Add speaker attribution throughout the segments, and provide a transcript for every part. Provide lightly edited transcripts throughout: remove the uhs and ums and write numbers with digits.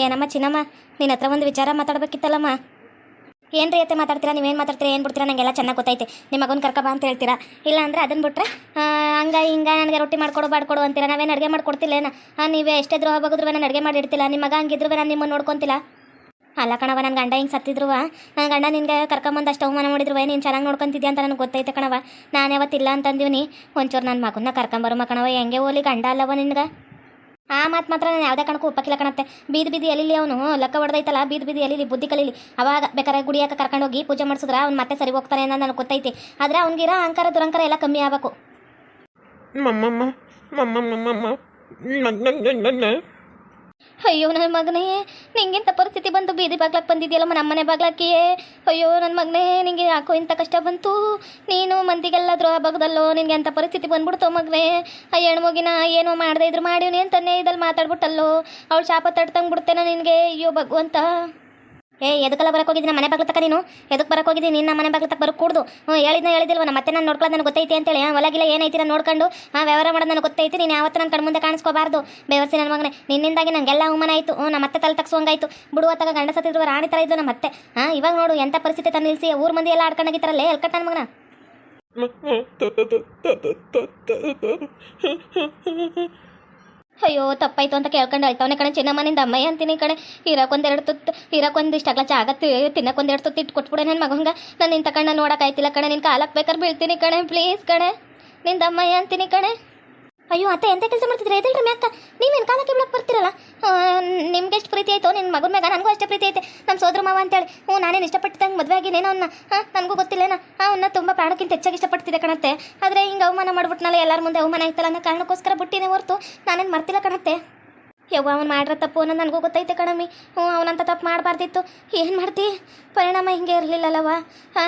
Speaker 1: ಏನಮ್ಮ ಚಿನ್ನಮ್ಮ, ನಿನ್ನ ಹತ್ರ ಒಂದು ವಿಚಾರ ಮಾತಾಡ್ಬೇಕಿತ್ತಲ್ಲಮ್ಮ. ಏನ್ರಿ ಅತ್ತೆ ಮಾತಾಡ್ತೀರಾ? ನೀವೇನು ಮಾತಾಡ್ತೀರಾ, ಏನು ಬಿಡ್ತೀರಾ? ನನಗೆಲ್ಲ ಚೆನ್ನಾಗಿ ಗೊತ್ತೈತೆ. ನಿಮ್ಮ ಮಗನ ಕರ್ಕಬಾ ಅಂತ ಹೇಳ್ತೀರಾ, ಇಲ್ಲ ಅಂದರೆ ಅದನ್ನು ಬಿಟ್ರೆ ಹಂಗ ಹಿಂಗ ನನಗೆ ರೊಟ್ಟಿ ಮಾಡ್ಕೊಡು ಬಾಡ್ಕೊಡು ಅಂತೀರಾ. ನಾವೇನು ಅಡುಗೆ ಮಾಡ್ಕೊಡ್ತಿಲ್ಲೇನ? ನೀವೇ ಎಷ್ಟೇ ದ್ರೋಹ ಬಗದ್ರೂ ನಾನು ಅಡುಗೆ ಮಾಡಿಡ್ತಿಲ್ಲ. ನಿಮ್ಮ ಮಗ ಹಂಗಿದ್ರು ನಾನು ನಿಮ್ಮನ್ನು ನೋಡ್ಕೊತಿಲ್ಲ. ಅಲ್ಲ ಕಣವ, ನನ್ನ ಗಂಡ ಹಿಂಗೆ ಸತ್ತಿದ್ರು, ನನ್ನ ಗಂಡ ನಿನಗೆ ಕರ್ಕೊಂಬಂದು ಅಷ್ಟು ಅವಮಾನ ಮಾಡಿದ್ರು, ನೀನು ಚೆನ್ನಾಗಿ ನೋಡ್ಕೊತಿದ್ಯಾ ಅಂತ ನನಗೆ ಗೊತ್ತೈತೆ ಕಣವ. ನಾನು ಯಾವತ್ತಿಲ್ಲ ಅಂತಂದೀನಿ. ಒಂಚೂರು ನನ್ನ ಮಗನ್ನ ಕರ್ಕೊಂಬರು ಕಣವ. ಹೆಂಗೆ ಹೋಲಿ ಗಂಡ ಅಲ್ಲವ ನಿನ್ಗೆ? ಆ ಮಾತು ಮಾತ್ರ ನಾನು ಯಾವುದೇ ಕಣಕ್ಕೂ ಒಪ್ಪಕ್ಕಿಲ್ಲ ಕಣತ್ತೆ. ಬೀದಿ ಎಲಿಲಿ ಅವನು ಲೆಕ್ಕ ಹೊಡೆದೈತಲ್ಲ, ಬೀದಿ ಎಲಿಲಿ ಬುದ್ಧಿ ಕಲೀಲಿ. ಅವಾಗ ಬೇಕಾದ್ರೆ ಗುಡಿಯಾಕ ಕರ್ಕೊಂಡೋಗಿ ಪೂಜೆ ಮಾಡಿಸಿದ್ರೆ ಅವ್ನು ಮತ್ತೆ ಸರಿ ಹೋಗ್ತಾನೆ ಅನ್ನೋದು ನನಗೆ ಗೊತ್ತೈತಿ. ಆದರೆ ಅವ್ನಿಗಿರೋ ಅಹಂಕಾರ ದುರಂಕಾರ ಎಲ್ಲ ಕಮ್ಮಿ ಆಗಬೇಕು. ಅಯ್ಯೋ ನನ್ನ ಮಗನೇ, ನಿಂಗಿಂತ ಪರಿಸ್ಥಿತಿ ಬಂತು, ಬೀದಿ ಬಾಗ್ಲಕ್ಕೆ ಬಂದಿದೆಯಲ್ಲಮ್ಮ, ನಮ್ಮನೆ ಬಾಗ್ಲಕ್ಕಿಯೇ. ಅಯ್ಯೋ ನನ್ನ ಮಗನೇ, ನಿಂಗೆ ಯಾಕೋ ಇಂಥ ಕಷ್ಟ ಬಂತು? ನೀನು ಮಂದಿಗೆಲ್ಲ ದ್ರೋಹ ಬಗ್ದಲ್ಲೋ, ನಿನಗೆ ಅಂಥ ಪರಿಸ್ಥಿತಿ ಬಂದ್ಬಿಡ್ತೋ ಮಗನೇ. ಆ ಹೆಣ್ಮಗಿನ ಏನೋ ಮಾಡದೇ ಇದ್ರು ಮಾಡಿವ್ನಿ ಅಂತಲೇ ಇದಲ್ಲಿ ಮಾತಾಡ್ಬಿಟ್ಟಲ್ಲೋ. ಅವಳು ಶಾಪ ತಡ್ತಂಗೆ ಬಿಡ್ತೇನೋ ನಿನಗೆ. ಅಯ್ಯೋ ಭಗವಂತ. ಎದಕ್ಕೆಲ್ಲ ಬರಕ್ಕೆ ಹೋಗಿದ್ದೀನಿ ನಮ್ಮ ಮನೆ ಬಾಗ್ಲ ತಕ್ಕ? ನೀನು ಎದಕ್ಕೆ ಬರಕ್ಕೆ ಹೋಗಿದ್ದೀನಿ? ನಿನ್ನ ಮನೆ ಬಾಗ್ಲ ತಕ್ಕ ಬರೋಕೆ ಕೂಡ್ದು. ಹೇಳಿದಿಲ್ವ ನಮ್ಮ ಮತ್ತೆ ನಾನು ನೋಡ್ಕೊಳ್ಳೋದು ನನಗೆ ಗೊತ್ತೈತಿ ಅಂತೇಳಿ. ಹೊಲಗಿಲ್ಲ ಏನೈತಿ ನಾನು ನೋಡ್ಕೊಂಡು ವ್ಯವಹಾರ ಮಾಡೋದು ನನಗೆ ಗೊತ್ತೈತಿ. ನೀನು ಯಾವತ್ತು ನನ್ನ ಕಣ್ಮುಂದೆ ಕಾಣಿಸ್ಕೋಬಾರ್ದು. ಬೇವರ್ಸಿ ನನ್ನ ಮಗನೇ, ನಿನ್ನಿಂದಾಗಿ ನನಗೆಲ್ಲ ಅವಮಾನ ಆಯಿತು. ನಮ್ಮ ಮತ್ತೆ ತಲೆ ತಗ್ಸೋಂಗಾಯ್ತು. ಬಿಡುವತ್ತಾಗ ಗಂಡ ಸತ್ತಿದ್ರು ರಾಣಿ ಥರ ಇದ್ದು ನಮ್ಮ ಮತ್ತೆ. ಇವಾಗ ನೋಡು ಎಂಥ ಪರಿಸ್ಥಿತಿ ತಂದು ನಿಲ್ಲಿಸಿ ಊರು ಮಂದಿ ಎಲ್ಲ ಆಡ್ಕೊಂಡಾಗಿತ್ತಾರಲ್ಲೇ ಎಲ್ಕಟ್ಟ ನನ್ನ ಮಗನ. ಅಯ್ಯೋ ತಪ್ಪಾಯ್ತು ಅಂತ ಕೇಳ್ಕೊಂಡು ಅಳ್ತಾವನೆ ಕಣೆ ಚಿನ್ನಮ್ಮನಿಂದ. ಅಮ್ಮಯ್ಯ ಅಂತೀನಿ ಕಣೆ. ಇರೋಕೊಂದೆರಡು ತುತ್ತು, ಇರೋಕೊಂದಿಷ್ಟು ಅಗ್ಲ ಜಾಗತ್ತೆ, ತಿನ್ನಕ್ಕೊಂದೆರಡು ತುತ್ತು ಇಟ್ಟು ಕೊಟ್ಬಿಡೆ ನನ್ನ ಮಗಂಗ. ನಾನು ನಿನ್ನ ತಗೊಂಡು ನೋಡೋಕ್ಕಾಯ್ತಿಲ್ಲ ಕಣೆ. ನಿನ್ನ ಕಾಲಕ್ಕೆ ಬೇಕಾದ್ರೆ ಬೀಳ್ತೀನಿ ಕಣೆ, ಪ್ಲೀಸ್ ಕಣೆ. ನಿಂದ ಅಮ್ಮಯ್ಯ ಅಂತೀನಿ ಕಣೆ. ಅಯ್ಯೋ ಅತ್ತೆ, ಎಂಥ ಕೆಲಸ ಮಾಡ್ತಿದ್ರೆ ಎದಲ್ರಿ ಮ್ಯಾಕ? ನೀವೇನು ಕಾಲಕ್ಕೆ ಬಿಡೋಕೆ ಬರ್ತಿರಲ್ಲ? ನಿಮ್ಗೆ ಎಷ್ಟು ಪ್ರೀತಿ ಆಯಿತು ನಿಮ್ಮ ಮಗನ ಮ್ಯಾಗ, ನನಗೂ ಅಷ್ಟೇ ಪ್ರೀತಿ ಐತೆ. ನಮ್ಮ ಸೋದರ ಮಾವ ಅಂತೇಳಿ ನಾನೇನು ಇಷ್ಟಪಟ್ಟಿದ್ದಂಗೆ ಮದುವೆ ಆಗಿನೇನೋ ಅವನ್ನ. ನನಗೂ ಗೊತ್ತಿಲ್ಲೇನೋ ಅವನ್ನ ತುಂಬ ಪ್ರಾಣಕ್ಕಿಂತ ಹೆಚ್ಚಾಗಿ ಇಷ್ಟಪಡ್ತಿದ್ದೆ ಕಣತ್ತೆ. ಆದರೆ ಹಿಂಗೆ ಅವಮಾನ ಮಾಡ್ಬಿಟ್ನಲ್ಲ, ಎಲ್ಲರ ಮುಂದೆ ಅವಮಾನ ಆಯ್ತಲ್ಲ ಅನ್ನೋ ಕಾರಣಕ್ಕೋಸ್ಕರ ಬಿಟ್ಟಿನೇ ಹೊರತು ನಾನೇನು ಮರ್ತಿಲ್ಲ ಕಣತ್ತೆ. ಯವ್ವ ಅವ್ನು ಮಾಡಿರೋ ತಪ್ಪು ಅನ್ನೋದು ನನಗೂ ಗೊತ್ತೈತೆ ಕಣಮ್ಮಿ. ಅವನಂತ ತಪ್ಪು ಮಾಡಬಾರ್ದಿತ್ತು. ಏನು ಮಾಡ್ತಿ? ಪರಿಣಾಮ ಹಿಂಗೆ ಇರಲಿಲ್ಲಲ್ಲವ.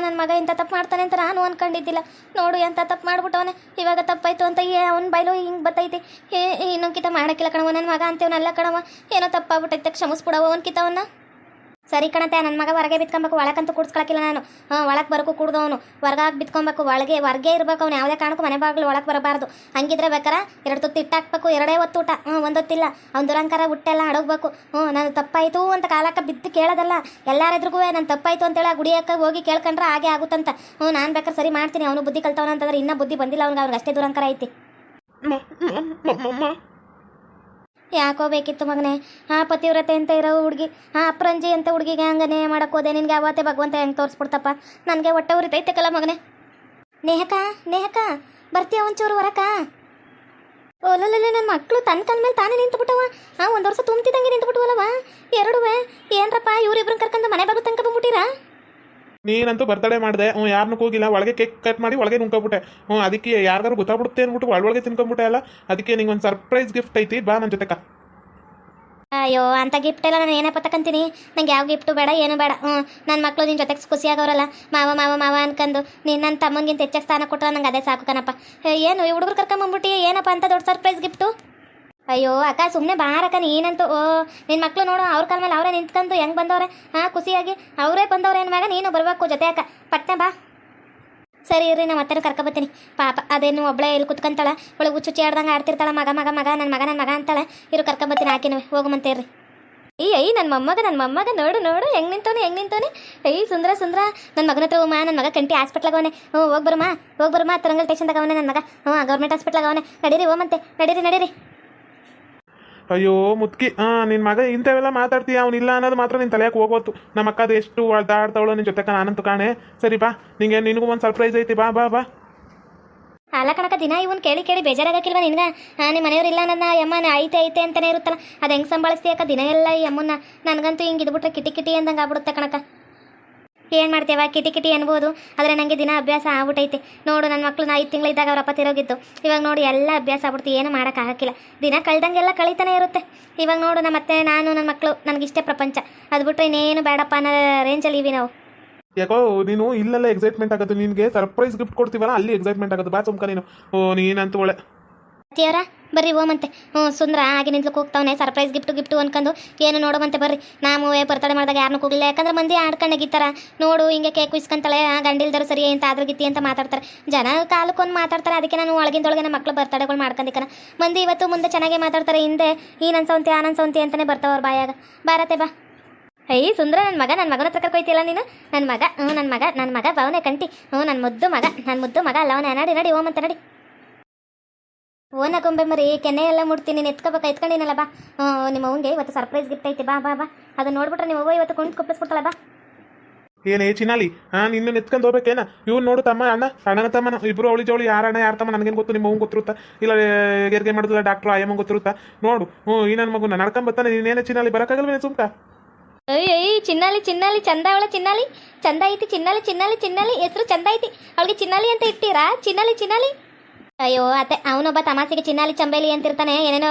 Speaker 1: ನನ್ನ ಮಗ ಇಂಥ ತಪ್ಪು ಮಾಡ್ತಾನೆ ಅಂತ ನಾನು ಅಂದ್ಕೊಂಡಿದ್ದಿಲ್ಲ. ನೋಡು ಎಂಥ ತಪ್ಪು ಮಾಡ್ಬಿಟ್ಟವನೆ. ಇವಾಗ ತಪ್ಪಾಯ್ತು ಅಂತ ಅವ್ನ ಬೈಲು ಹಿಂಗೆ ಬತ್ತೈತಿ. ಇನ್ನೊಂದ್ಕಿತ ಮಾಡೋಕ್ಕಿಲ್ಲ ಕಣವ. ನನ್ನ ಮಗ ಅಂತೇವನಲ್ಲ ಕಣವ. ಏನೋ ತಪ್ಪಾಗ್ಬಿಟ್ಟೈತೆ, ಕ್ಷಮಿಸ್ಬಿಡವ ಅವನ್ಕಿತವನ್ನ. ಸರಿ ಕಣತೆ, ನನ್ನ ಮಗ ಹೊರಗೆ ಬಿತ್ಕೊಬೇಕು. ಒಳಗಂತೂ ಕೂಡ್ಸ್ಕೊಳಕ್ಕಿಲ್ಲ ನಾನು. ಒಳಗೆ ಬರೋಕ್ಕೂ ಕೂಡ್ದು ಅವನು. ಹೊರಗಾಗಿ ಬಿತ್ಕೊಬೇಕು. ಹೊರಗೆ ಇರಬೇಕು ಅವ್ನು. ಯಾವುದೇ ಕಾರಣಕ್ಕೂ ಮನೆ ಬಾಗಿಲು ಒಳಗೆ ಬರಬಾರ್ದು. ಹಂಗಿದ್ರೆ ಬೇಕಾರೆ 2 ತುತ್ತು ಇಟ್ಟಾಕ್ಬೇಕು. 2 ಹೊತ್ತು ಊಟ, ಒಂದೊತ್ತಿಲ್ಲ. ಅವ್ನ ದುರಂಕಾರ ಹುಟ್ಟೆಲ್ಲ ಅಡಗಬೇಕು. ನಾನು ತಪ್ಪಾಯಿತು ಅಂತ ಕಾಲಕ್ಕೆ ಬಿದ್ದು ಕೇಳೋದಲ್ಲ. ಎಲ್ಲಾರೆದ್ರಿಗೂ ನಾನು ತಪ್ಪಾಯಿತು ಅಂತೇಳಿ ಆ ಗುಡಿಯಕ್ಕೆ ಹೋಗಿ ಕೇಳ್ಕೊಂಡ್ರೆ ಹಾಗೆ ಆಗುತ್ತಂತ. ನಾನು ಬೇಕಾದ್ರೆ ಸರಿ ಮಾಡ್ತೀನಿ. ಅವನು ಬುದ್ಧಿ ಕಲ್ತವನಂತಂದ್ರೆ ಇನ್ನೂ ಬುದ್ಧಿ ಬಂದಿಲ್ಲ ಅವ್ನಿಗೆ ಅಷ್ಟೇ ದುರಂಕಾರ ಐತಿ. ಯಾಕೋ ಬೇಕಿತ್ತು ಮಗನೇ? ಪತಿವ್ರತೆ ಅಂತ ಇರೋ ಹುಡುಗಿ, ಅಪ್ರಂಜಿ ಅಂತ ಹುಡುಗಿಗೆ ಹಂಗನೇ ಮಾಡಕ್ಕೆ ಹೋದೆ. ನಿನಗೆ ಅವತ್ತೇ ಭಗವಂತ ಹೆಂಗೆ ತೋರಿಸ್ಬಿಡ್ತಪ್ಪ. ನನಗೆ ಹೊಟ್ಟೆ ಉರಿತೈತೆಕಲ್ಲ ಮಗನೇ. ನೇಹಕ ಬರ್ತೀಯ ಒಂಚೂರು ಹೊರಕ? ಓಲಲ್ಲ, ನನ್ನ ಮಕ್ಕಳು ತನ್ನ ಕಾಲ ಮೇಲೆ ತಾನೇ ನಿಂತುಬಿಟ್ಟವ. 1 ವರ್ಷ ತುಂಬ್ತಿದ್ದಂಗೆ ನಿಂತುಬಿಟ್ಟವಲ್ಲವ ಎರಡುವೆ. ಏನರಪ್ಪ ಇವರಿಬ್ರನ್ನ ಕರ್ಕೊಂಡು ಮನೆ ಬಾಗಿಲು ತನಕ ಬಂದ್ಬಿಟ್ಟಿರಾ?
Speaker 2: ನೀನಂತೂ ಬರ್ತಡೇ ಮಾಡಿದೆ, ಯಾರನ್ನೂ ಹೋಗಿಲ್ಲ. ಒಳಗೆ ಕೇಕ್ ಕಟ್ ಮಾಡಿ ಒಳಗೆ ನುಂಕೊಬಿಟ್ಟೆ. ಅದಕ್ಕೆ ಯಾರಿಗಾರು ಗೊತ್ತಾಗ್ಬಿಡುತ್ತೆ ಅಂದ್ಬಿಟ್ಟು ಒಳಗೆ ತಿನ್ಕೊಂಬಿಟ್ಟೆ ಅಲ್ಲ. ಅದಕ್ಕೆ ನಿಂಗೆ ಒಂದು ಸರ್ಪ್ರೈಸ್ ಗಿಫ್ಟ್ ಐತಿ, ಬಾ ನನ್ನ ಜೊತೆಕ.
Speaker 1: ಅಯ್ಯೋ ಅಂಥ ಗಿಫ್ಟ್ ಎಲ್ಲ ನಾನು ಏನಪ್ಪ ತಕ್ಕಂತೀನಿ. ನಂಗೆ ಯಾವ ಗಿಫ್ಟು ಬೇಡ, ಏನು ಬೇಡ. ನನ್ನ ಮಕ್ಕಳು ನಿನ್ನ ಜೊತೆಗೆ ಖುಷಿಯಾಗವ್ರಲ್ಲ, ಮಾವ ಅನ್ಕೊಂಡು ನೀನು ನನ್ನ ತಮ್ಮನಿಗಿಂತ ಹೆಚ್ಚಾಗಿ ಸ್ಥಾನ ಕೊಟ್ಟರೆ ನಂಗೆ ಅದೇ ಸಾಕು ಕಣಪ್ಪ. ಏನು ಈ ಹುಡುಗರು ಕರ್ಕೊಂಬಂದ್ಬಿಟ್ಟು ಏನಪ್ಪ ಅಂತ ದೊಡ್ಡ ಸರ್ಪ್ರೈಸ್ ಗಿಫ್ಟು? ಅಯ್ಯೋ ಅಕ್ಕ ಸುಮ್ಮನೆ ಬಾರಕ್ಕ ನೀನಂತೂ. ನಿನ್ನ ಮಕ್ಕಳು ನೋಡು, ಅವ್ರ ಕಾಲ ಮೇಲೆ ಅವರೇ ನಿಂತ್ಕೊಂಡು ಹೆಂಗೆ ಬಂದವ್ರೆ. ಖುಷಿಯಾಗಿ ಅವರೇ ಬಂದವ್ರೆ ಅನ್ವಾಗ ನೀನು ಬರಬೇಕು ಜೊತೆ ಅಕ್ಕ. ಪಟ್ಟೆ ಬಾ. ಸರಿ ಇರ್ರಿ, ನಮ್ಮ ಅತ್ತೆನೂ ಕರ್ಕೊಬತ್ತೀನಿ. ಪಾಪ ಅದೇನು ಒಬ್ಬಳೇ ಇಲ್ಲಿ ಕುತ್ಕೊಂತಾಳೆ. ಒಳಗೆ ಹುಚ್ಚುಚ್ಚಿ ಆಡ್ದಂಗೆ ಆಡ್ತಿರ್ತಾಳೆ. ಮಗ ನನ್ನ ಮಗ ಅಂತಾಳೆ. ಇರು ಕರ್ಕೊಬತ್ತೀನಿ. ಆಕಿನೂ ಹೋಗುಮಂತೆ ಇರ್ರಿ. ಅಯ್ಯ ನನ್ನ ಮೊಮ್ಮಗ ನೋಡು ಹೆಂಗೆ ನಿಂತವನೆ. ಸುಂದ್ರ ನನ್ನ ಮಗನ ಹತ್ರ ನನ್ನ ಮಗ ಕಂಟಿ ಹಾಸ್ಪಿಟ್ಲಾಗ ಅವನೇ. ಹೋಗಿ ಬರುಮಾ ತರಂಗಲ್ ಸ್ಟೇಷನ್ದಾಗ ಅವನೇ ನನ್ನ ಮಗ. ಗೌರ್ಮೆಂಟ್ ಹಾಸ್ಪಿಟ್ಲಾಗ ಅವನೇ. ನಡೀರಿ ಹೋಮಂತೆ, ನಡೀರಿ.
Speaker 2: ಅಯ್ಯೋ ಮುತ್ಕಿ, ನಿನ್ನ ಮಗ ಇಂಥವೆಲ್ಲ ಮಾತಾಡ್ತೀಯ. ಅವ್ನಿಲ್ಲ ಅನ್ನೋದು ಮಾತ್ರ ನಿನ್ನ ತಲೆಯಾಕೆ ಹೋಗೋತು. ನಮ್ಮ ಅಕ್ಕ ಅದು ಎಷ್ಟು ಆಡ್ತಾವಳೋ ನಿನ್ನ ಜೊತೆ. ನಾನಂತೂ ಕಾಣೆ. ಸರಿ ಬಾ, ನಿನಗೂ ಒಂದು ಸರ್ಪ್ರೈಸ್ ಐತಿ. ಬಾ.
Speaker 1: ಅಲ್ಲ ಕಣಕ, ದಿನ ಇವನ್ ಕೇಳಿ ಬೇಜಾರಾಗಕ್ಕಿಲ್ವ ನಿನ್ಗೆ? ನಿಮ್ಮ ಮನೆಯವ್ರು ಇಲ್ಲ ನನ್ನ ಅಮ್ಮನ ಐತೆ ಅಂತಲೇ ಇರುತ್ತಲ್ಲ. ಅದು ಹೆಂಗೆ ಸಂಭಾಳಿಸ್ತೀಯಕ್ಕ ದಿನ ಎಲ್ಲ ಈ ಅಮ್ಮನ್ನ? ನನಗಂತೂ ಹಿಂಗೆ ಇದ್ಬಿಟ್ರೆ ಕಿಟಿ ಅಂದಂಗೆ ಆಗ್ಬಿಡುತ್ತೆ ಕಣಕ. ಏನು ಮಾಡ್ತೇವ, ಕಿಟಿ ಅನ್ಬೋದು. ಆದರೆ ನನಗೆ ದಿನ ಅಭ್ಯಾಸ ಆಗ್ಬಿಟ್ಟೈತೆ. ನೋಡು ನನ್ನ ಮಕ್ಕಳು 5 ತಿಂಗಳಿದ್ದಾಗ ಅವ್ರ ಅಪ್ಪ ತಿರೋಗಿದ್ದು. ಇವಾಗ ನೋಡಿ ಎಲ್ಲ ಅಭ್ಯಾಸ ಆಗ್ಬಿಡ್ತು. ಏನು ಮಾಡೋಕ್ಕಾಗಕ್ಕಿಲ್ಲ. ದಿನ ಕಳೆದಂಗೆಲ್ಲ ಕಳೀತಾನೆ ಇರುತ್ತೆ. ಇವಾಗ ನೋಡು ನಮ್ಮ ಮತ್ತೆ ನಾನು ನನ್ನ ಮಕ್ಕಳು ನನಗಿಷ್ಟೇ ಪ್ರಪಂಚ. ಅದು ಬಿಟ್ಟರೆ ಇನ್ನೇನು ಬೇಡಪ್ಪ ಅನ್ನೋ ರೇಂಜಲ್ಲಿ ಇವಿ ನಾವು.
Speaker 2: ಯಾಕೋ ನೀನು ಇಲ್ಲೆಲ್ಲ ಎಕ್ಸೈಟ್ಮೆಂಟ್ ಆಗುತ್ತೆ. ನಿನಗೆ ಸರ್ಪ್ರೈಸ್ ಗಿಫ್ಟ್ ಕೊಡ್ತೀವಲ್ಲ, ಅಲ್ಲಿ ಎಕ್ಸೈಟ್ಮೆಂಟ್ ಆಗುತ್ತೆ. ಬಾ ಸುಮ್ಕ ನೀನು. ನೀನಂತೂ ಒಳ್ಳೆ
Speaker 1: ಅತ್ತಿಯವರ ಬರ್ರಿ ಓಮಂತೆ. ಸುಂದ್ರ ಆಗಿನಿಂದಲೂ ಹೋಗ್ತಾವನೆ ಸರ್ಪ್ರೈಸ್ ಗಿಫ್ಟು ಅನ್ಕೊಂಡು ಏನು ನೋಡುವಂತೆ ಬರ್ರಿ. ನಾವು ಬರ್ತಡೇ ಮಾಡಿದಾಗ ಯಾರನ್ನೂ ಕೂಗಲಿಲ್ಲ, ಯಾಕಂದ್ರೆ ಮಂದಿ ಆಡ್ಕೊಂಡಾಗಿತ್ತಾರ ನೋಡು ಹಿಂಗೆ ಕೇಕ್ ಇಸ್ಕೊಂತಾಳೆ ಗಂಡಿಲ್ದರು ಸರಿ ಅಂತ ಅದ್ರ ಗಿತ್ತಿ ಅಂತ ಮಾತಾಡ್ತಾರೆ. ಜನ ಕಾಲಕ್ಕೊಂದು ಮಾತಾಡ್ತಾರೆ. ಅದಕ್ಕೆ ನಾನು ಒಳಗಿಂದೊಳಗೆ ನಮ್ಮ ಮಕ್ಳು ಬರ್ತಡೇಗಳು ಮಾಡ್ಕೊಂಡಿಕ್ಕನ ಮಂದಿ ಇವತ್ತು ಮುಂದೆ ಚೆನ್ನಾಗೇ ಮಾತಾಡ್ತಾರೆ. ಹಿಂದೆ ಈ ನನ್ನ ಸೌಂತಿ ಆ ನನ್ನ ಸೌಂತಿ ಅಂತಲೇ ಬರ್ತಾವ ಅವ್ರ ಬಾಯಾಗ. ಬಾರತೆ ಬಾ. ಅಯ್ಯ ಸುಂದ್ರ ನನ್ನ ಮಗನ ಹತ್ರ ಕರ್ಕೊಯ್ತಿಲ್ಲ ನೀನು. ನನ್ನ ಮಗ ಬಾವನೆ ಕಂಟಿ. ನನ್ನ ಮುದ್ದು ಮಗ ಅಲ್ಲ ಅವನೇ. ನಡಿ ಓಮಂತೆ ನಡಿ. ಓನ ಗೊಂಬೆ ಮರಿ ಕೆನ್ನೆ ಎಲ್ಲ ಮುಡ್ತೀನಿ, ನೀನು ಎತ್ಕೊಂಡಿನಲ್ಲ ಬಾ. ನಿಮ್ಮ ಅವ್ನಿಗೆ ಇವತ್ತು ಸರ್ಪ್ರೈಸ್ ಗಿಫ್ಟ್ ಐತಿ. ಬಾ ಅದನ್ನ ನೋಡ್ಬಿಟ್ರೆ ನಿಮ್ಮ ಅವ್ವ ಇವತ್ತು ಕುಂತು ಕುಪ್ಪಿಸ್ಬಿಡ್ತಾಳೆ ಬಾ.
Speaker 2: ಏನೇ ಚಿನಾಲಿ ನಿನ್ನ ನೆತ್ಕೊಂಡು ಹೋಗ್ಬೇಕೇನ? ಇವ್ನು ನೋಡು ತಮ್ಮ ಅಣ್ಣನ ತಮ್ಮನ ಇಬ್ರು ಅವಳಿ ಜೋಳಿ ಯಾರಣ್ಣ ಯಾರ ತಮ್ಮ ನನಗೇನು ಗೊತ್ತು, ನಿಮ್ಮ ಅವ್ನು ಗೊತ್ತಿರುತ್ತಾ ಇಲ್ಲ ಹೆರಿಗೆ ಮಾಡಿದ್ಲ ಡಾಕ್ಟ್ರು ಆಯಮ್ಮ ಗೊತ್ತಿರುತ್ತಾ ನೋಡು. ಈ ನನ್ನ ಮಗು ನಡ್ಕೊಂಡ್ ಬರ್ತಾನೆ. ನೀನೇನೇ ಚಿನಾಲಿ ಬರೋಕ್ಕಾಗಲ್ವೇನೆ ಸುಮ್ಕ?
Speaker 1: ಅಯ್ಯ ಚಿನ್ನಾಲಿ ಚಂದ ಅವಳ ಚಿನ್ನಾಲಿ ಚಂದ ಐತಿ. ಚಿನ್ನಾಲಿ ಹೆಸರು ಚಂದ ಐತಿ. ಅವಳಿಗೆ ಚಿನ್ನಾಲಿ ಅಂತ ಇಟ್ಟಿರಾ? ಚಿನ್ನಾಲಿ. ಅಯ್ಯೋ ಅತ್ತೆ ಅವನೊಬ್ಬ ತಮಾಸಿಗೆ ಚಿನ್ನಾಲಿ ಚಂಬೇಲಿ ಅಂತಿರ್ತಾನೆ, ಏನೇನೋ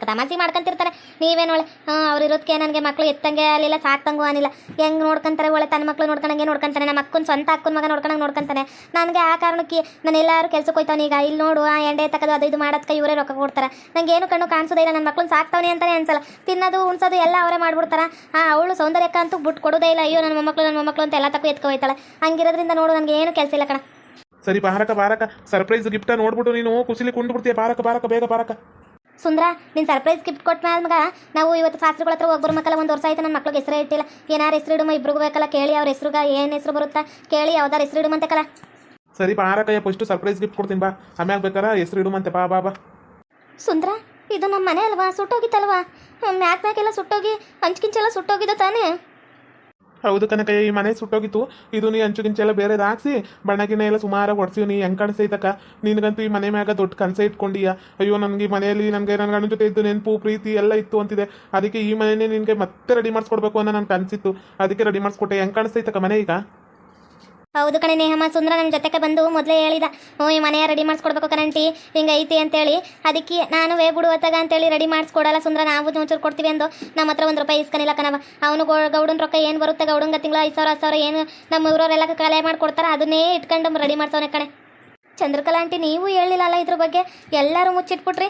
Speaker 1: ತಮಾಸಿಗೆ ಮಾಡ್ಕೊಂತಿರ್ತಾನೆ. ನೀವೇನು ಒಳ್ಳೆ ಅವ್ರು ಇರೋದಕ್ಕೆ ನನಗೆ ಮಕ್ಳು ಎತ್ತಂಗೆ ಅಲ್ಲಿಲ್ಲ, ಸಾಕ್ತಂಗೂ ಅನಿಲ್ಲ. ಹೆಂಗೆ ನೋಡ್ಕೊಂತಾರೆ ಒಳ್ಳೆ ತನ್ನ ಮಕ್ಳು ನೋಡ್ಕೊಂಡಂಗೆ ನೋಡ್ಕೊಂತಾನೆ. ನಮ್ಮ ಸ್ವಂತ ಅಕ್ಕನ ಮಗ ನೋಡ್ಕೊಂತಾನೆ. ನನಗೆ ಆ ಕಾರಣಕ್ಕೆ ನಾನು ಎಲ್ಲರೂ ಕೆಲ್ಸಕ್ಕೆ ಹೋಯ್ತಾನೆ. ಈಗ ಇಲ್ಲಿ ನೋಡು ಎಂಡೆ ತಗೋದು ಅದು ಇದು ಮಾಡೋದಕ್ಕೆ ಇವರೇ ರೊಕ್ಕ ಕೊಡ್ತಾರೆ. ನಂಗೆ ಏನು ಕಣ್ಣು ಕಾಣಿಸೋದೇ ಇಲ್ಲ. ನನ್ನ ಮಕ್ಳನ್ನ ಸಾಕ್ತಾವನೆ ಅಂತಾನೆ ಅನ್ಸಲ್ಲ. ತಿನ್ನೋದು ಉಣ್ಸೋದು ಎಲ್ಲ ಅವರೇ ಮಾಡ್ಬಿಡ್ತಾರ. ಅವಳು ಸೌಂದರ್ಯಕ್ಕ ಅಂತೂ ಬಿಟ್ಟು ಕೊಡೋದೇ ಇಲ್ಲ. ಅಯ್ಯೋ ನನ್ನ ಮೊಮ್ಮಕ್ಳು ಅಂತ ಎಲ್ಲ ತಕ್ಕ ಎತ್ಕೊ ಹೋಯ್ತಾಳೆ. ಹಂಗಿರೋದ್ರಿಂದ ನೋಡು ನನಗೆ ಏನು ಕೆಲಸ ಇಲ್ಲ ಕಣ.
Speaker 2: ಸರಿ ಬಾರಕ ಸರ್ಪ್ರೈಸ್ ಗಿಫ್ಟ ನೋಡ್ಬಿಟ್ಟು ನೀನು ಕುಸಿಲಿ ಕುಂಡು ಬಿಡ್ತೀಯ. ಬಾರಕ ಬೇಗ ಬಾರಕ.
Speaker 1: ಸುಂದ್ರ ನೀನು ಸರ್ಪ್ರೈಸ್ ಗಿಫ್ಟ್ ಕೊಟ್ಟ ಮಗ ನಾವು ಇವತ್ತು ಶಾಸ್ತ್ರಿಗಳ ಹತ್ರ ಹೋಗಿ ಬರ್ಬೇಕಲ್ಲ. 1 ವರ್ಷ ಆಯ್ತು ನನ್ನ ಮಕ್ಳಿಗೆ ಹೆಸರೇ ಇಟ್ಟಿಲ್ಲ. ಏನಾರು ಹೆಸರು ಇಡುಮ ಇಬ್ರಿಗೂ ಬೇಕಲ್ಲ. ಕೇಳಿ ಅವ್ರ ಹೆಸ್ರುಗ ಏನು ಹೆಸರು ಬರುತ್ತಾ ಕೇಳಿ ಯಾವ್ದಾರು ಹೆಸರು ಇಡುಮಂತೆ ಕಲ.
Speaker 2: ಸರಿ ಬಾರಕಯ್ಯ ಫಸ್ಟ್ ಸರ್ಪ್ರೈಸ್ ಗಿಫ್ಟ್ ಕೊಡ್ತೀನಿ ಬಾ. ಆಮ್ಯಾಗ ಬೇಕಾರೆ ಹೆಸರು ಇಡುಮಂತೆ ಬಾ.
Speaker 1: ಸುಂದ್ರ ಇದು ನಮ್ಮ ಮನೆ ಅಲ್ವಾ? ಸುಟ್ಟೋಗಿತ್ತಲ್ವಾ? ಮ್ಯಾಕೆಲ್ಲ ಸುಟ್ಟೋಗಿ ಹಂಚ್ಕಿಂಚೆಲ್ಲ ಸುಟ್ಟೋಗಿದ್ದು ತಾನೇ?
Speaker 2: ಹೌದು ಕನಕಯ್ಯ, ಈ ಮನೆ ಸುಟ್ಟೋಗಿತ್ತು. ಇದು ನೀ ಅಂಚು ಎಲ್ಲ ಬೇರೆ ಹಾಕ್ಸಿ ಬಣ್ಣಗಿನ ಎಲ್ಲ ಸುಮಾರಾಗಿ ಹೊಡ್ಸಿವಿ. ನೀ ಹೆಂಗೆ ಕಾಣಿಸ್ತೈತಕ್ಕ? ನಿನಗಂತೂ ಈ ಮನೆ ಮ್ಯಾಗ ದೊಡ್ಡ ಕನಸೆ ಇಟ್ಕೊಂಡಿಯಾ. ಅಯ್ಯೋ ನನಗೆ ಈ ಮನೆಯಲ್ಲಿ ನನ್ನ ಗಂಡನ ಜೊತೆ ಇದ್ದು ನೆನಪು ಪ್ರೀತಿ ಎಲ್ಲ ಇತ್ತು ಅಂತಿದೆ. ಅದಕ್ಕೆ ಈ ಮನೆಯೇ ನಿನಗೆ ಮತ್ತೆ ರೆಡಿ ಮಾಡಿಸ್ಕೊಡ್ಬೇಕು ಅನ್ನೋ ನನ್ನ ಕನಸಿತ್ತು. ಅದಕ್ಕೆ ರೆಡಿ ಮಾಡಿಸ್ಕೊಟ್ಟೆ. ಹೆಂಗೆ ಕಾಣಿಸ್ತೈತಕ್ಕ ಮನೆ ಈಗ?
Speaker 1: ಹೌದು ಕಣೆ ನೇಹಮ್ಮ. ಸುಂದ್ರ ನಮ್ಮ ಜೊತೆಗೆ ಬಂದು ಮೊದಲೇ ಹೇಳಿದ, ಈ ಮನೆಯ ರೆಡಿ ಮಾಡಿಸ್ಕೊಡ್ಬೇಕು ಕರಂಟಿ ಹಿಂಗೆ ಐತಿ ಅಂತೇಳಿ. ಅದಕ್ಕೆ ನಾನು ಬಿಡುವತ್ತಾಗ ಅಂತೇಳಿ ರೆಡಿ ಮಾಡಿಸ್ಕೊಡಲ್ಲ ಸುಂದ್ರ, ನಾವು ಒಂಚೂರು ಕೊಡ್ತೀವಿ ಅಂದು. ನಮ್ಮ ಹತ್ರ 1 ರೂಪಾಯಿ ಇಸ್ಕನಿಲ್ಲ ಕಣವ. ಅವನು ಗೌಡನ ರೊಕ್ಕ ಏನು ಬರುತ್ತೆ ಗೌಡಂಗ ತಿಂಗಳ 5,000 10,000 ಏನು ನಮ್ಮ ಊರವರೆಲ್ಲ ಕಲೆ ಮಾಡಿಕೊಡ್ತಾರೆ. ಅದನ್ನೇ ಇಟ್ಕೊಂಡು ರೆಡಿ ಮಾಡ್ಸೋನೆ ಕಣೆ. ಚಂದ್ರಕಲಾ ಆಂಟಿ ನೀವು ಹೇಳಿಲ್ಲ ಅಲ್ಲ ಇದ್ರ ಬಗ್ಗೆ, ಎಲ್ಲರೂ ಮುಚ್ಚಿಟ್ಬಿಟ್ರಿ.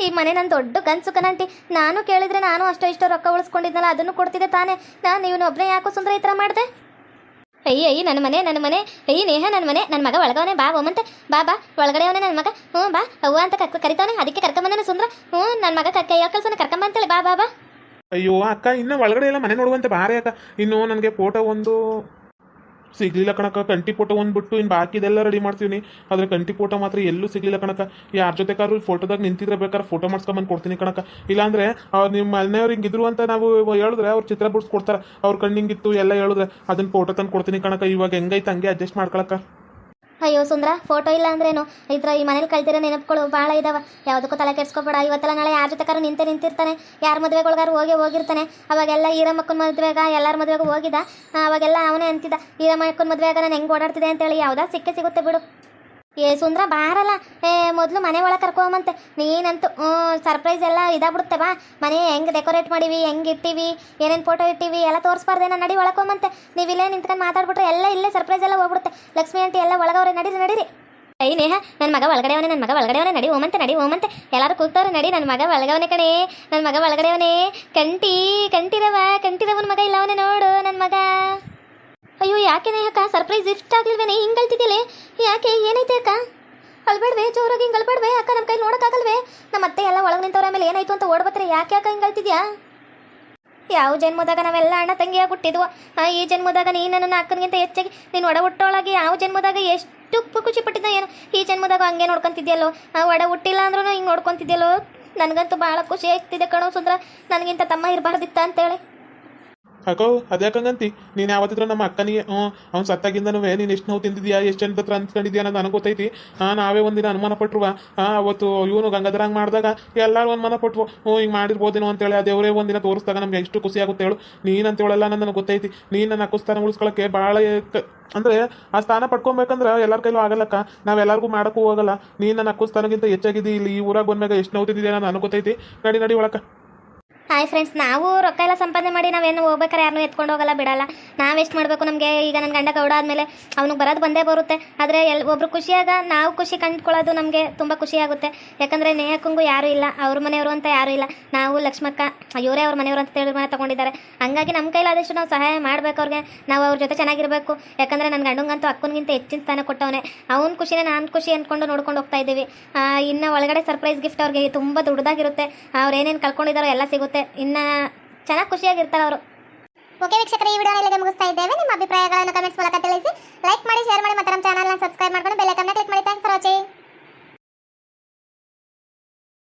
Speaker 1: ಈ ಮನೆ ನನ್ನ ದೊಡ್ಡ ಕನಸು ಕಣಂಟಿ. ನಾನು ಕೇಳಿದ್ರೆ ನಾನು ಅಷ್ಟೋ ರೊಕ್ಕ ಉಳಿಸ್ಕೊಂಡಿದ್ನಲ್ಲ, ಅದನ್ನು ಕೊಡ್ತಿದ್ದೆ ತಾನೇ. ನಾನು ಇವನೊಬ್ಬನೇ ಯಾಕೋ ಸುಂದ್ರ ಈ ಥರ ಮಾಡಿದೆ? ಅಯ್ಯ ನನ್ನ ಮನೆ ಅಯ್ಯ ನೇಹ ನನ್ನ ಮನೆ. ನನ್ನ ಮಗ ಒಳಗವನೆ. ಬಾ ಓಮಂತೆ ಬಾ ಒಳಗಡೆ ಅವನೇ ನನ್ನ ಮಗ. ಬಾ ಅವ್ವ ಅಂತ ಕರಿತಾವನೆ. ಅದಕ್ಕೆ ಕರ್ಕೊಂಬಂದನೆ ಸುಂದ್ರ. ನನ್ನ ಮಗ ಕೈಯ ಕಳ್ಸೋನೆ ಕರ್ಕೊಂಬಂತೇಳಿ ಬಾ.
Speaker 2: ಅಯ್ಯೋ ಅಕ್ಕ, ಇನ್ನು ಒಳಗಡೆ ಎಲ್ಲ ಮನೆ ನೋಡುವಂತೆ ಬಾರಿ ಅಕ್ಕ. ಇನ್ನು ನನಗೆ ಫೋಟೋ ಒಂದು ಸಿಗ್ಲಿಲ್ಲ ಕಣಕ್ಕ. ಕಂಟಿ ಫೋಟೋ ಒಂದು ಬಿಟ್ಟು ಇನ್ನು ಬಾಕಿದೆಲ್ಲ ರೆಡಿ ಮಾಡ್ತೀವಿ. ಆದರೆ ಕಂಟಿ ಫೋಟೋ ಮಾತ್ರ ಎಲ್ಲೂ ಸಿಗ್ಲಿಲ್ಲ ಕಣಕ್ಕ. ಯಾರ ಜೊತೆಗಾರು ಫೋಟೋದಾಗ ನಿಂತಿದ್ರೆ ಬೇಕಾದ್ರೆ ಫೋಟೋ ಮಾಡಿಸ್ಕೊಂಬಂದು ಕೊಡ್ತೀನಿ ಕಣಕ್ಕ. ಇಲ್ಲಾಂದರೆ ಅವ್ರು ನಿಮ್ಮ ಮನೆಯವ್ರು ಹಿಂಗಿದ್ರು ಅಂತ ನಾವು ಹೇಳಿದ್ರೆ ಅವ್ರು ಚಿತ್ರ ಬಿಡಿಸ್ಕೊಡ್ತಾರೆ. ಅವ್ರ ಕಣ್ಣಿಂಗಿತ್ತು ಎಲ್ಲ ಹೇಳಿದ್ರೆ ಅದನ್ನ ಫೋಟೋ ತಂದು ಕೊಡ್ತೀನಿ ಕಣಕ್ಕ. ಇವಾಗ ಹೆಂಗೈತೆ ಹಂಗೆ ಅಡ್ಜಸ್ಟ್ ಮಾಡ್ಕೊಳಕ್ಕ.
Speaker 1: ಅಯ್ಯೋ ಸುಂದ್ರ ಫೋಟೋ ಇಲ್ಲ ಅಂದ್ರೇನು ಈ ಮನೇಲಿ ಕಳ್ತಿರೋ ನೆನಪುಗಳು ಭಾಳ ಇದಾವೆ. ಯಾವುದಕ್ಕೂ ತಲೆ ಕೆಡ್ಸ್ಕೊಬೇಡ. ಇವತ್ತೆಲ್ಲ ನಾಳೆ ಯಾರ ಜೊತೆಗಾರು ನಿಂತಿರ್ತಾನೆ. ಯಾರ ಮದುವೆಗಳ್ಗಾರು ಹೋಗಿರ್ತಾನೆ. ಅವಾಗೆಲ್ಲ ಈರಮ್ಮಕ್ಕನ ಮದುವೆಗ ಎಲ್ಲರ ಮದುವೆಗೂ ಹೋಗಿದ್ದ. ಅವಾಗೆಲ್ಲ ಅವನೇ ಅಂತಿದ್ದ, ಈರಮ್ಮಕ್ಕನ ಮದುವೆಗ ನಾನು ಹೆಂಗೆ ಓಡಾಡ್ತಿದೆ ಅಂತೇಳಿ. ಯಾವುದಾ ಸಿಗುತ್ತೆ ಬಿಡು. ಸುಂದ್ರ ಬಾರಲ್ಲ. ಮೊದಲು ಮನೆ ಒಳಗೆ ಕರ್ಕೊಂಬಂತೆ. ನೀನಂತೂ ಸರ್ಪ್ರೈಸ್ ಎಲ್ಲ ಇದಾಗ್ಬಿಡುತ್ತೆ. ಬಾ ಮನೆ ಹೆಂಗೆ ಡೆಕೋರೇಟ್ ಮಾಡೀವಿ, ಹೆಂಗೆ ಇಟ್ಟಿವಿ, ಏನೇನು ಫೋಟೋ ಇಟ್ಟಿವಿ ಎಲ್ಲ ತೋರಿಸ್ಬಾರ್ದೆ. ನಾನು ನಡಿ ಒಳಕೊಂಬಂತೆ. ನೀವು ಇಲ್ಲೇ ನಿಂತ್ಕೊಂಡು ಮಾತಾಡ್ಬಿಟ್ರೆ ಎಲ್ಲ ಇಲ್ಲೇ ಸರ್ಪ್ರೈಸ್ ಎಲ್ಲ ಹೋಗ್ಬಿಡುತ್ತೆ. ಲಕ್ಷ್ಮಿ ಆಂಟಿ ಎಲ್ಲ ಒಳಗವ್ರೆ. ನಡೀರಿ. ಐ ನೇಹ ನನ್ನ ಮಗ ಒಳಗಡೆವನೇ. ನಡಿ ಓಮಂತೆ. ಎಲ್ಲರೂ ಕೂಗ್ತವ್ರೆ. ನಡಿ ನನ್ನ ಮಗ ಒಳಗವನೇ ಕಣೆ. ನನ್ನ ಮಗ ಒಳಗಡೆವನೇ. ಕಂಟಿರವನ ಮಗ ಇಲ್ಲ ಅವನೇ ನೋಡು ನನ್ನ ಮಗ. ಅಯ್ಯೋ ಯಾಕೆ ನೇಹಕ್ಕ ಸರ್ಪ್ರೈಸ್ ಇಷ್ಟ ಆಗ್ಲಿಲ್ವೇನೆ? ಹಿಂಗಳ್ತಿದ್ದಿಲ್ಲ ಯಾಕೆ? ಏನೈತೆ ಅಕ್ಕ? ಅಳ್ಬೇಡ್ವೆ ಜೋರಾಗಿ ಹಿಂಗಳ್ಬೇಡ್ವೆ ಅಕ್ಕ. ನಮ್ಮ ಕೈ ನೋಡೋಕ್ಕಾಗಲ್ವೇ? ನಮ್ಮ ಅತ್ತೆ ಎಲ್ಲ ಒಳಗೆ ನಿಂತವ್ರ ಮೇಲೆ ಏನಾಯ್ತು ಅಂತ ಓಡ್ಬತ್ತಾರೆ. ಯಾಕೆ ಅಕ್ಕ ಹಿಂಗಳ್ತಿದ್ಯಾ? ಯಾವ ಜನ್ಮದಾಗ ನಾವೆಲ್ಲ ಅಣ್ಣ ತಂಗಿಯಾಗಿ ಹುಟ್ಟಿದ್ವು. ಈ ಜನ್ಮದಾಗ ನೀನು ನನ್ನ ಅಕ್ಕನಿಗಿಂತ ಹೆಚ್ಚಾಗಿ ನೀನು ಒಡ ಹುಟ್ಟೋಳಾಗಿ ಯಾವ ಜನ್ಮದಾಗ ಎಷ್ಟು ಖುಷಿ ಪಟ್ಟಿದ್ದ ಏನೋ. ಈ ಜನ್ಮದಾಗ ಹಂಗೆ ನೋಡ್ಕೊತಿದ್ಯಲ್ಲೋ. ಒಡ ಹುಟ್ಟಿಲ್ಲ ಅಂದ್ರೂ ಹಿಂಗೆ ನೋಡ್ಕೊತಿದ್ಯಲ್ಲೋ. ನನಗಂತೂ ಭಾಳ ಖುಷಿ ಆಗ್ತಿದೆ ಕಣೋ ಸುಂದ್ರ. ನನಗಿಂತ ತಮ್ಮ ಇರಬಾರ್ದಿತ್ತ ಅಂತೇಳಿ.
Speaker 2: ಅಕ್ಕೋ ಅದ್ಯಾಕಂಗಂತಿ? ನೀನು ಯಾವತ್ತಿದ್ರು ನಮ್ಮ ಅಕ್ಕನಿಗೆ ಅವ್ನು ಸತ್ತಾಗಿಂದನೂ ನೀನು ಎಷ್ಟು ನೋವು ತಿಂದಿದ್ಯಾ, ಎಷ್ಟು ಜನ ಹತ್ರ ಅಂದ್ಕೊಂಡಿದ್ಯಾ ಅನ್ನೋದು ನನಗೆ ಗೊತ್ತೈತಿ. ನಾವೇ ಒಂದಿನ ಅನುಮಾನ ಪಟ್ರುವ. ಅವತ್ತು ಇವನು ಗಂಗಾಧರ ಹಂಗೆ ಮಾಡಿದಾಗ ಎಲ್ಲರೂ ಅನುಮಾನ ಪಟ್ವು. ಹಿಂಗೆ ಮಾಡಿರ್ಬೋದೇನೋ ಅಂತೇಳಿ. ದೇವರೇ ಒಂದಿನ ತೋರಿಸಿದಾಗ ನಮ್ಗೆ ಎಷ್ಟು ಖುಷಿ ಆಗುತ್ತೆ ಹೇಳು. ನೀನಂತೇಳೆಲ್ಲ ನನಗೆ ಗೊತ್ತೈತಿ. ನೀನು ನನ್ನ ಹಕ್ಕು ಸ್ಥಾನ ಉಳಿಸ್ಕೊಳ್ಳೋಕ್ಕೆ ಭಾಳ ಅಂದರೆ ಆ ಸ್ಥಾನ ಪಡ್ಕೊಬೇಕಂದ್ರೆ ಎಲ್ಲರ ಕೈಲೂ ಆಗಲ್ಲಕ್ಕ. ನಾವೆಲ್ಲರಿಗೂ ಮಾಡೋಕ್ಕೂ ಹೋಗಲ್ಲ. ನೀನು ನನ್ನ ಹಕ್ಕು ಸ್ಥಾನಕ್ಕಿಂತ ಹೆಚ್ಚಾಗಿದ್ದು ಇಲ್ಲಿ ಈ ಊರಾಗ ಬಂದಾಗ ಎಷ್ಟು ನೋವು ತಿಂದಿದ್ಯಾ ನನಗೆ ಗೊತ್ತೈತಿ. ನಡಿ ಒಳಕ.
Speaker 1: ಹಾಯ್ ಫ್ರೆಂಡ್ಸ್, ನಾವು ರೊಕ್ಕ ಎಲ್ಲ ಸಂಪಾದನೆ ಮಾಡಿ ನಾವೇನು ಹೋಗ್ಬೇಕಾರೆ ಯಾರನ್ನೂ ಎತ್ಕೊಂಡು ಹೋಗಲ್ಲ, ಬಿಡಲ್ಲ. ನಾವು ಎಷ್ಟು ಮಾಡಬೇಕು, ನಮಗೆ ಈಗ ನನ್ನ ಗಂಡ ಗೌಡ ಆದಮೇಲೆ ಅವ್ನಿಗೆ ಬರೋದು ಬಂದೇ ಬರುತ್ತೆ. ಆದರೆ ಒಬ್ರು ಖುಷಿಯಾಗ ನಾವು ಖುಷಿ ಕಂಡುಕೊಳ್ಳೋದು ನಮಗೆ ತುಂಬ ಖುಷಿಯಾಗುತ್ತೆ. ಯಾಕಂದರೆ ನೇಹಕ್ಕಂಗೂ ಯಾರೂ ಇಲ್ಲ, ಅವ್ರ ಮನೆಯವರು ಅಂತ ಯಾರೂ ಇಲ್ಲ. ನಾವು ಲಕ್ಷ್ಮಕ್ಕ ಇವರೇ ಅವ್ರ ಮನೆಯವರು ಅಂತ ಹೇಳಿ ಮನೆ ತೊಗೊಂಡಿದ್ದಾರೆ. ಹಂಗಾಗಿ ನಮ್ಮ ಕೈಲಾದಷ್ಟು ನಾವು ಸಹಾಯ ಮಾಡಬೇಕು ಅವ್ರಿಗೆ. ನಾವು ಅವ್ರ ಜೊತೆ ಚೆನ್ನಾಗಿರಬೇಕು. ಯಾಕಂದರೆ ನನ್ನ ಗಂಡಂಗಂತೂ ಅಕ್ಕನಿಗಿಂತ ಹೆಚ್ಚಿನ ಸ್ಥಾನ ಕೊಟ್ಟವನೇ. ಅವ್ನ ಖುಷಿನೇ ನಾನು ಖುಷಿ ಅಂದ್ಕೊಂಡು ನೋಡ್ಕೊಂಡು ಹೋಗ್ತಾ ಇದ್ದೀವಿ. ಇನ್ನು ಒಳಗಡೆ ಸರ್ಪ್ರೈಸ್ ಗಿಫ್ಟ್ ಅವ್ರಿಗೆ ತುಂಬ ದೊಡ್ಡದಾಗಿರುತ್ತೆ. ಅವ್ರು ಏನೇನು ಕಳ್ಕೊಂಡಿದ್ದಾರೋ ಎಲ್ಲ ಸಿಗುತ್ತೆ. ಇನ್ನು ಚೆನ್ನಾಗಿ ಖುಷಿಯಾಗಿರ್ತಾರೆ ಅವರು.
Speaker 3: ಓಕೆ ವೀಕ್ಷಕರೇ, ಈ ವಿಡಿಯೋನ ಇಲ್ಲಿಗೆ ಮುಗಿಸ್ತಾ